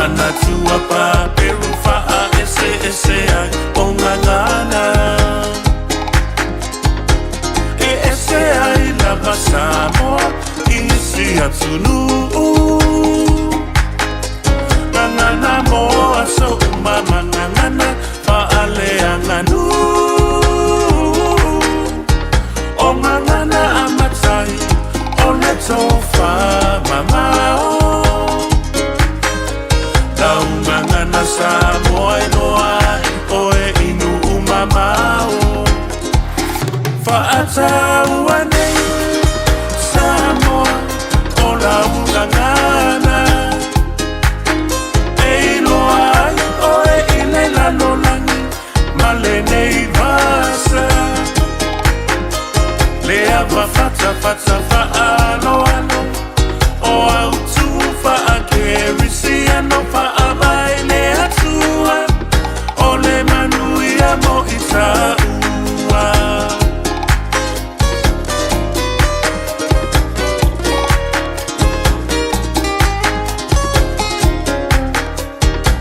Tua pa Peru fa'a ese ai o gagana. E ese ai lava Samoa isi atunu. Gagana moa so mama gagana fa'ale anganu. O gagana amatai o le tofa mama o. Samoa noa oe inu umamao Fa'ataua nei Samoa o la gagana. E loa oe ile lanolangi male nei vasa. Lea wafata fata fa'aloano o autu fa'akerisi ano fa'availe atua o le manuia mo itaua.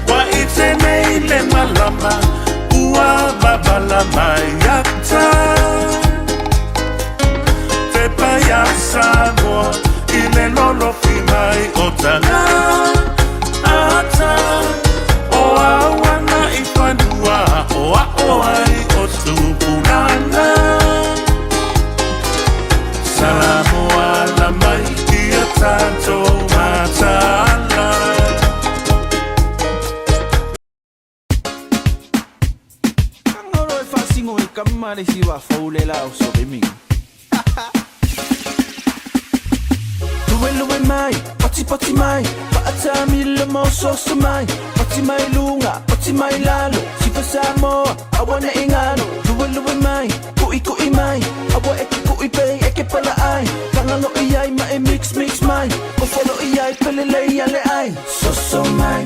Wa ite nei le malama ua babalama yata. Te paya Samoa ile lolo fimai o tanga. O awana ifanua o ai o tupunana. Samoa la mai ia tanto matala. Kangolo e fasingo e kamare si wa faulela o sobemi. Luwe mai, pati mai, paata mille mo Soso mai, pati mai lunga, pati mai lalo, sifa Samoa, awana ingano, luwe mai, kui mai, awa kui pay, eke pala ai, kangano iyai ma e mix mai, ko follow iyai pelele yale ai, Soso mai.